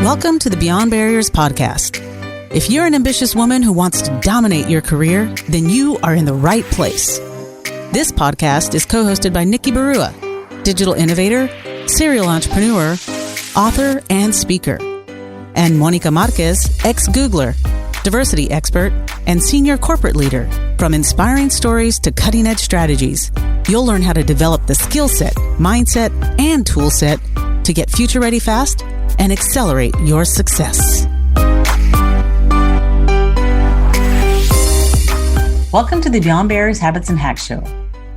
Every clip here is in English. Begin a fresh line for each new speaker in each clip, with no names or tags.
Welcome to the Beyond Barriers podcast. If you're an ambitious woman who wants to dominate your career, then you are in the right place. This podcast is co-hosted by Nikki Barua, digital innovator, serial entrepreneur, author, and speaker, and Monica Marquez, ex-Googler, diversity expert, and senior corporate leader. From inspiring stories to cutting-edge strategies, you'll learn how to develop the skill set, mindset, and tool set to get future-ready fast and accelerate your success. Welcome to the Beyond Barriers Habits and Hacks Show.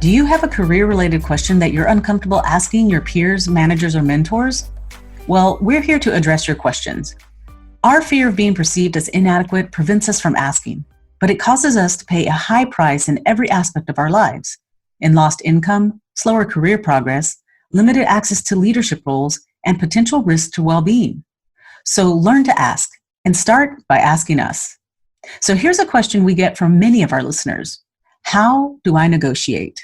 Do you have a career-related question that you're uncomfortable asking your peers, managers, or mentors? Well, we're here to address your questions. Our fear of being perceived as inadequate prevents us from asking, but it causes us to pay a high price in every aspect of our lives, in lost income, slower career progress, limited access to leadership roles, and potential risk to well-being. So learn to ask and start by asking us. So here's a question we get from many of our listeners. How do I negotiate?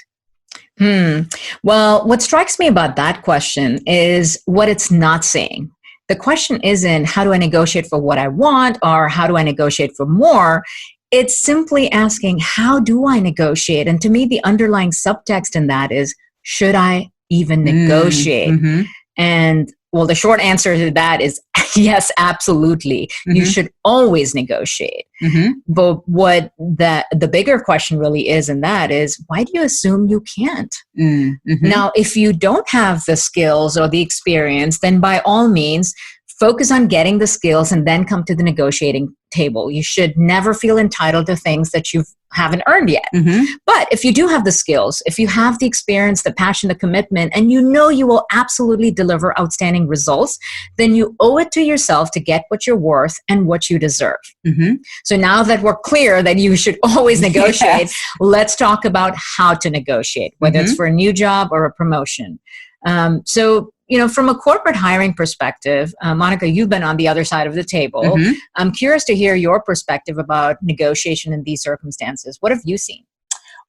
Well, what strikes me about that question is what it's not saying. The question isn't how do I negotiate for what I want or how do I negotiate for more? It's simply asking how do I negotiate? And to me, the underlying subtext in that is should I even negotiate?
Mm-hmm.
And well, the short answer to that is yes, absolutely. Mm-hmm. You should always negotiate. Mm-hmm. But what the bigger question really is in that is why do you assume you can't? Mm-hmm. Now, if you don't have the skills or the experience, then by all means, focus on getting the skills and then come to the negotiating table. You should never feel entitled to things that you haven't earned yet. Mm-hmm. But if you do have the skills, if you have the experience, the passion, the commitment, and you know you will absolutely deliver outstanding results, then you owe it to yourself to get what you're worth and what you deserve. Mm-hmm. So now that we're clear that you should always negotiate, yes. Let's talk about how to negotiate, whether it's for a new job or a promotion. From a corporate hiring perspective, Monica, you've been on the other side of the table. Mm-hmm. I'm curious to hear your perspective about negotiation in these circumstances. What have you seen?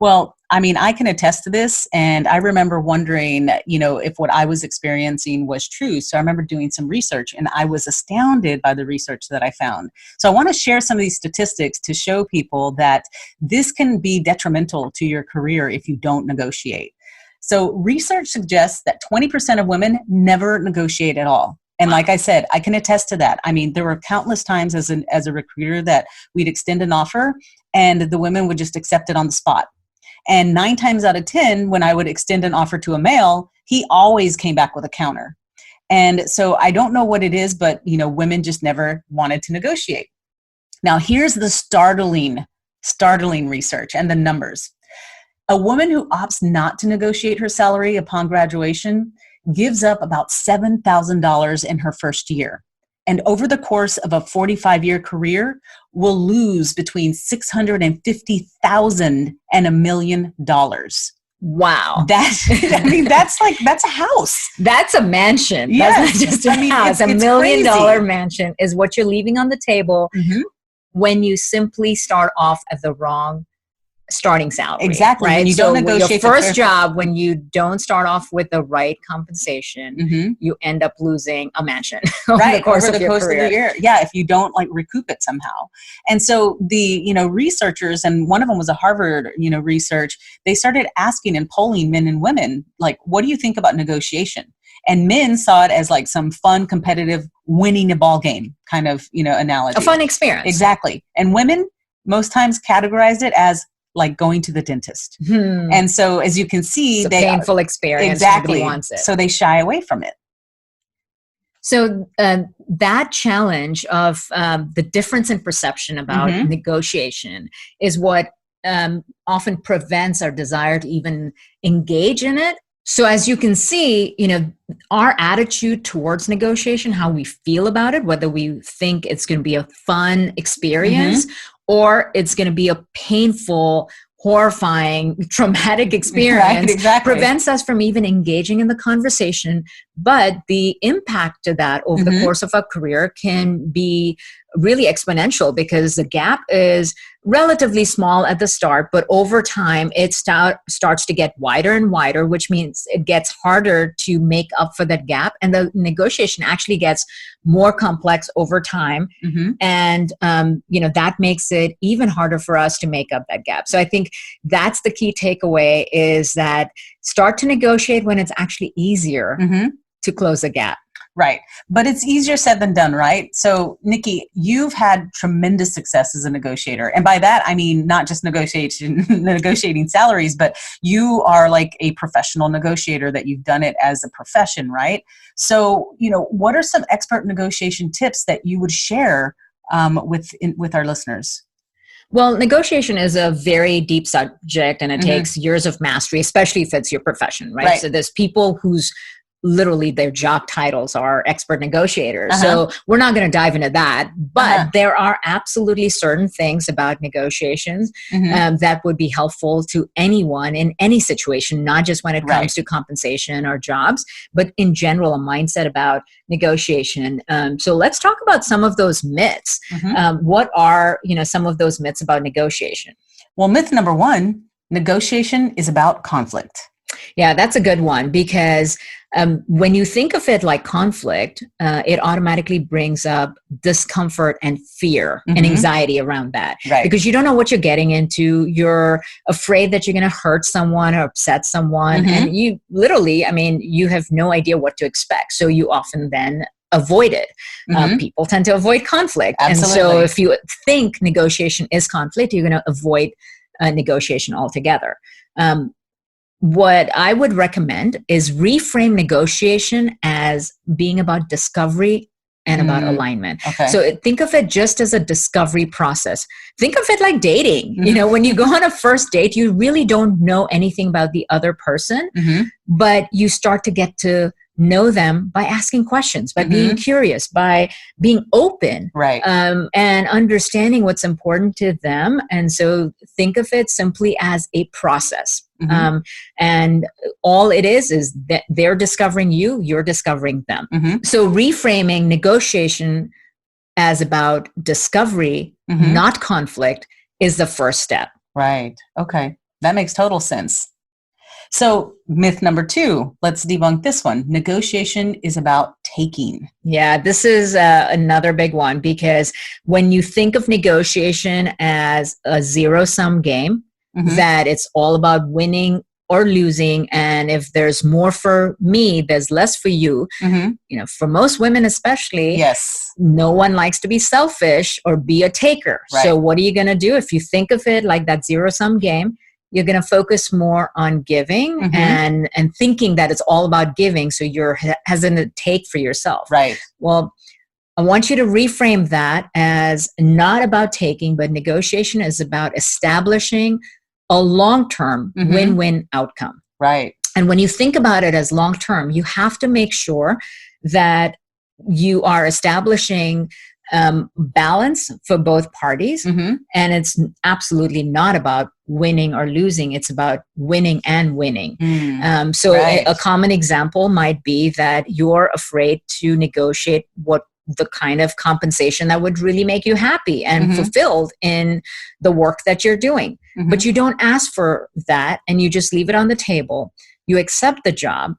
Well, I mean, I can attest to this. And I remember wondering, if what I was experiencing was true. So I remember doing some research and I was astounded by the research that I found. So I want to share some of these statistics to show people that this can be detrimental to your career if you don't negotiate. So research suggests that 20% of women never negotiate at all. And like I said, I can attest to that. I mean, there were countless times as a recruiter that we'd extend an offer and the women would just accept it on the spot. And 9 times out of 10, when I would extend an offer to a male, he always came back with a counter. And so I don't know what it is, but women just never wanted to negotiate. Now, here's the startling research and the numbers. A woman who opts not to negotiate her salary upon graduation gives up about $7,000 in her first year. And over the course of a 45-year career, will lose between $650,000 and $1 million.
Wow.
That's a house.
That's a mansion.
Yes.
That's not just a house.
It's
$1 million
crazy.
mansion is what you're leaving on the table when you simply start off at the wrong starting salary.
Exactly.
Right?
When you don't negotiate
your first job, when you don't start off with the right compensation, you end up losing a mansion over the course of the year.
Yeah, if you don't recoup it somehow. And so the researchers, and one of them was a Harvard research, they started asking and polling men and women what do you think about negotiation? And men saw it as some fun, competitive, winning a ball game kind of analogy.
A fun experience.
Exactly. And women most times categorized it as going to the dentist. And so as you can see,
it's a painful experience.
Exactly.
Nobody wants it.
So they shy away from it.
So that challenge of the difference in perception about negotiation is what often prevents our desire to even engage in it. So as you can see, our attitude towards negotiation, how we feel about it, whether we think it's going to be a fun experience or it's going to be a painful, horrifying, traumatic experience,
right, exactly.
prevents us from even engaging in the conversation but the impact to that over the course of a career can be really exponential, because the gap is relatively small at the start, but over time it starts to get wider and wider, which means it gets harder to make up for that gap, and the negotiation actually gets more complex over time. And that makes it even harder for us to make up that gap. So I think that's the key takeaway, is that start to negotiate when it's actually easier to close the gap.
Right. But it's easier said than done, right? So, Nikki, you've had tremendous success as a negotiator. And by that, I mean not just negotiating salaries, but you are like a professional negotiator, that you've done it as a profession, right? So, what are some expert negotiation tips that you would share with our listeners?
Well, negotiation is a very deep subject, and it takes years of mastery, especially if it's your profession, right? So there's people whose literally their job titles are expert negotiators. So we're not going to dive into that, but there are absolutely certain things about negotiations that would be helpful to anyone in any situation, not just when it comes to compensation or jobs, but in general, a mindset about negotiation. So let's talk about some of those myths. What are, some of those myths about negotiation?
Well, myth number one, negotiation is about conflict.
Yeah, that's a good one, because when you think of it like conflict, it automatically brings up discomfort and fear and anxiety around that. Because you don't know what you're getting into. You're afraid that you're going to hurt someone or upset someone. And you literally, you have no idea what to expect. So you often then avoid it. People tend to avoid conflict.
Absolutely.
And so if you think negotiation is conflict, you're going to avoid negotiation altogether. What I would recommend is reframe negotiation as being about discovery and about alignment. So think of it just as a discovery process. Think of it like dating. When you go on a first date, you really don't know anything about the other person, but you start to get to know them by asking questions, by being curious, by being open, and understanding what's important to them. And so think of it simply as a process. And all it is that they're discovering you, you're discovering them. So reframing negotiation as about discovery, not conflict, is the first step.
Right. Okay. That makes total sense. So myth number two, let's debunk this one. Negotiation is about taking.
Yeah, this is another big one, because when you think of negotiation as a zero-sum game, that it's all about winning or losing, and if there's more for me, there's less for you. For most women especially, no one likes to be selfish or be a taker. So what are you going to do? If you think of it like that zero-sum game, you're going to focus more on giving and thinking that it's all about giving. So you're hesitant to take for yourself. Well, I want you to reframe that as not about taking, but negotiation is about establishing a long-term win-win outcome. And when you think about it as long-term, you have to make sure that you are establishing balance for both parties. And it's absolutely not about winning or losing. It's about winning and winning. So a common example might be that you're afraid to negotiate what the kind of compensation that would really make you happy and fulfilled in the work that you're doing. But you don't ask for that, and you just leave it on the table. You accept the job,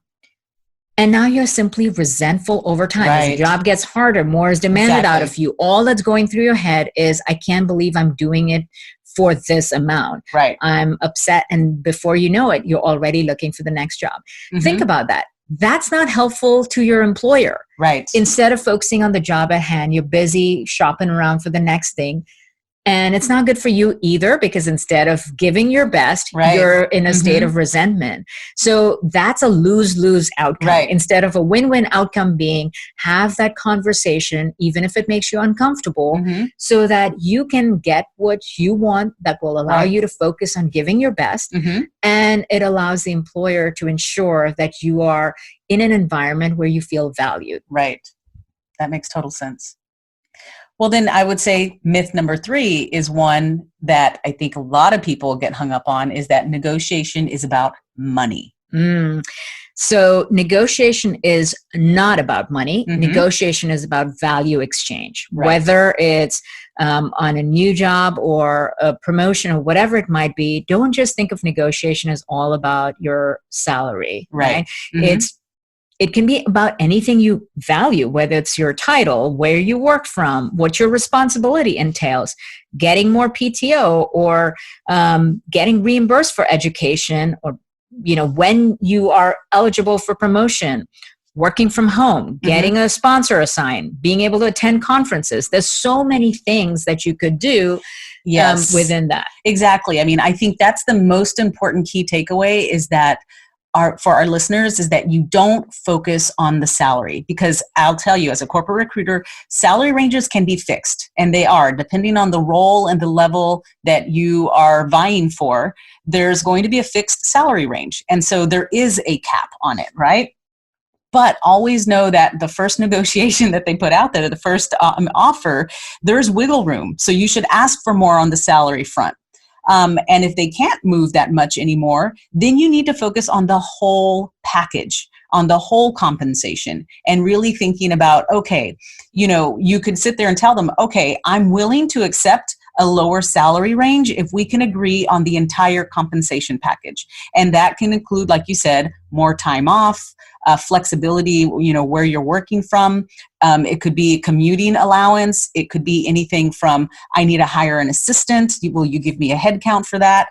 and now you're simply resentful over time. As the job gets harder, more is demanded out of you. All that's going through your head is, I can't believe I'm doing it for this amount. I'm upset, and before you know it, you're already looking for the next job. Think about that. That's not helpful to your employer. Instead of focusing on the job at hand, you're busy shopping around for the next thing. And it's not good for you either, because instead of giving your best, you're in a state of resentment. So that's a lose-lose outcome. Instead of a win-win outcome being, have that conversation, even if it makes you uncomfortable, so that you can get what you want that will allow you to focus on giving your best. And it allows the employer to ensure that you are in an environment where you feel valued.
That makes total sense. Well, then I would say myth number three is one that I think a lot of people get hung up on, is that negotiation is about money.
So negotiation is not about money.
Mhm.
Negotiation is about value exchange,
Right.
whether it's on a new job or a promotion or whatever it might be. Don't just think of negotiation as all about your salary, right?
Mhm.
It can be about anything you value, whether it's your title, where you work from, what your responsibility entails, getting more PTO, or getting reimbursed for education, or when you are eligible for promotion, working from home, getting a sponsor assigned, being able to attend conferences. There's so many things that you could do
Yes.
within that.
Exactly. I mean, I think that's the most important key takeaway is that for our listeners is that you don't focus on the salary, because I'll tell you, as a corporate recruiter, salary ranges can be fixed, and they are, depending on the role and the level that you are vying for. There's going to be a fixed salary range, and so there is a cap on it, right? But always know that the first negotiation that they put out there, the first offer, there's wiggle room. So you should ask for more on the salary front. And if they can't move that much anymore, then you need to focus on the whole package, on the whole compensation, and really thinking about, okay, you could sit there and tell them, okay, I'm willing to accept a lower salary range if we can agree on the entire compensation package. And that can include, like you said, more time off, flexibility, where you're working from. It could be commuting allowance. It could be anything from, I need to hire an assistant. Will you give me a head count for that?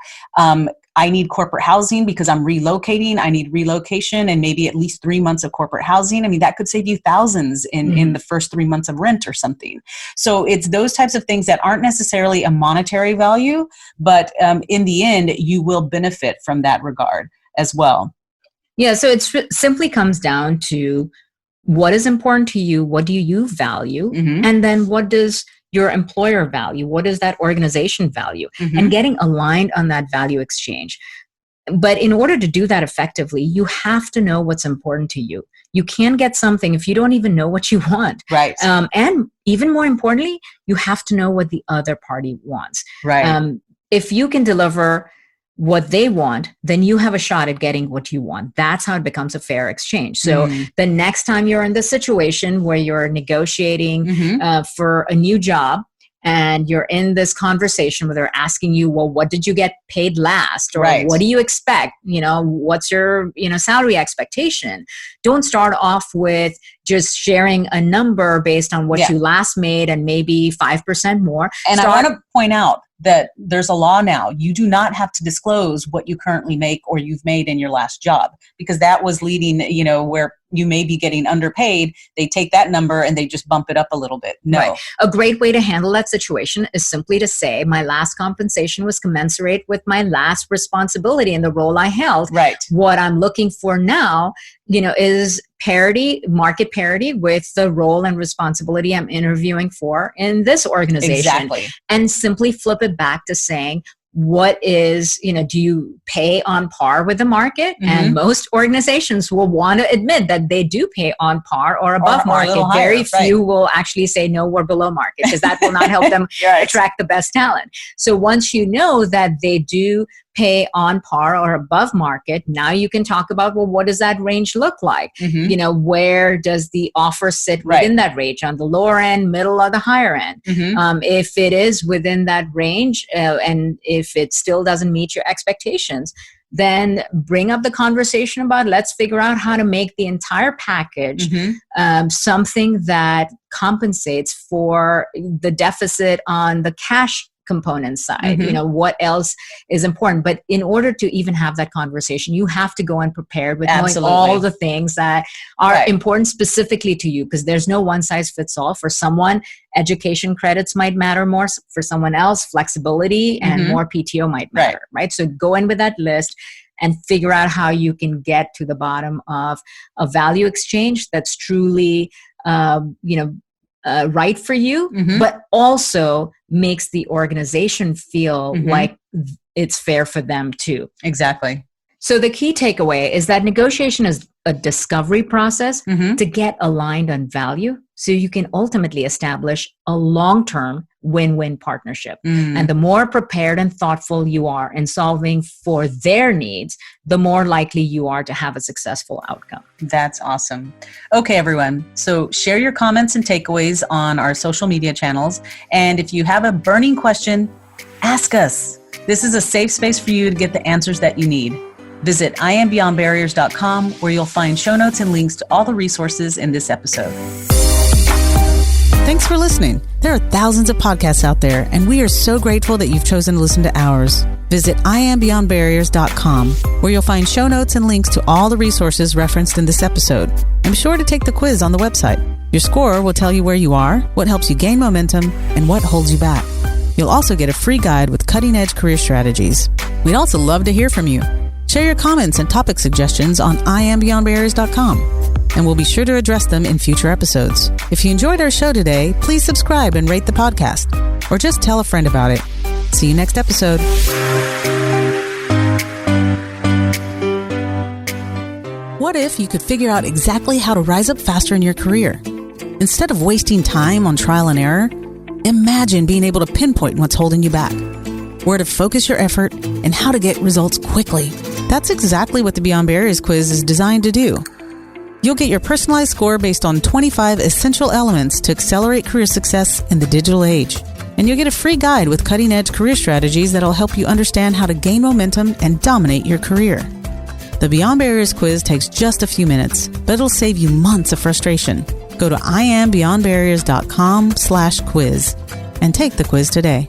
I need corporate housing because I'm relocating. I need relocation and maybe at least 3 months of corporate housing. I mean, that could save you thousands in the first 3 months of rent or something. So it's those types of things that aren't necessarily a monetary value, but in the end, you will benefit from that regard as well.
Yeah, so it simply comes down to what is important to you, what do you value, and then what does your employer value, what does that organization value, and getting aligned on that value exchange. But in order to do that effectively, you have to know what's important to you. You can't get something if you don't even know what you want.
Right.
And even more importantly, you have to know what the other party wants.
Right.
If you can deliver what they want, then you have a shot at getting what you want. That's how it becomes a fair exchange. So the next time you're in this situation where you're negotiating for a new job, and you're in this conversation where they're asking you, well, what did you get paid last? Or what do you expect? What's your, salary expectation? Don't start off with just sharing a number based on what you last made and maybe 5% more.
And I want to point out that there's a law now. You do not have to disclose what you currently make or you've made in your last job, because that was leading, where you may be getting underpaid. They take that number and they just bump it up a little bit. No.
Right. A great way to handle that situation is simply to say, my last compensation was commensurate with my last responsibility in the role I held.
Right.
What I'm looking for now, is parity, market parity with the role and responsibility I'm interviewing for in this organization.
Exactly.
And simply flip it back to saying, what is, do you pay on par with the market? And most organizations will want to admit that they do pay on par or above market. Very few will actually say, no, we're below market, because that will not help them attract the best talent. So once you know that they do pay on par or above market, now you can talk about, well, what does that range look like? Where does the offer sit within that range, on the lower end, middle, or the higher end? If it is within that range, and if it still doesn't meet your expectations, then bring up the conversation about, let's figure out how to make the entire package something that compensates for the deficit on the cash component side. What else is important? But in order to even have that conversation, you have to go in prepared with knowing all the things that are important specifically to you, because there's no one size fits all. For someone, education credits might matter more. For someone else, flexibility and more PTO might matter, right? So go in with that list and figure out how you can get to the bottom of a value exchange that's truly, right for you, but also makes the organization feel like it's fair for them too.
Exactly.
So the key takeaway is that negotiation is a discovery process to get aligned on value, so you can ultimately establish a long-term win-win partnership. And the more prepared and thoughtful you are in solving for their needs, the more likely you are to have a successful outcome.
That's awesome. Okay, everyone. So share your comments and takeaways on our social media channels. And if you have a burning question, ask us. This is a safe space for you to get the answers that you need. Visit iambeyondbarriers.com, where you'll find show notes and links to all the resources in this episode. Thanks for listening. There are thousands of podcasts out there, and we are so grateful that you've chosen to listen to ours. Visit iambeyondbarriers.com, where you'll find show notes and links to all the resources referenced in this episode. And be sure to take the quiz on the website. Your score will tell you where you are, what helps you gain momentum, and what holds you back. You'll also get a free guide with cutting-edge career strategies. We'd also love to hear from you. Share your comments and topic suggestions on iambeyondbarriers.com. And we'll be sure to address them in future episodes. If you enjoyed our show today, please subscribe and rate the podcast, or just tell a friend about it. See you next episode. What if you could figure out exactly how to rise up faster in your career? Instead of wasting time on trial and error, imagine being able to pinpoint what's holding you back, where to focus your effort, and how to get results quickly. That's exactly what the Beyond Barriers quiz is designed to do. You'll get your personalized score based on 25 essential elements to accelerate career success in the digital age. And you'll get a free guide with cutting-edge career strategies that'll help you understand how to gain momentum and dominate your career. The Beyond Barriers quiz takes just a few minutes, but it'll save you months of frustration. Go to iambeyondbarriers.com/quiz and take the quiz today.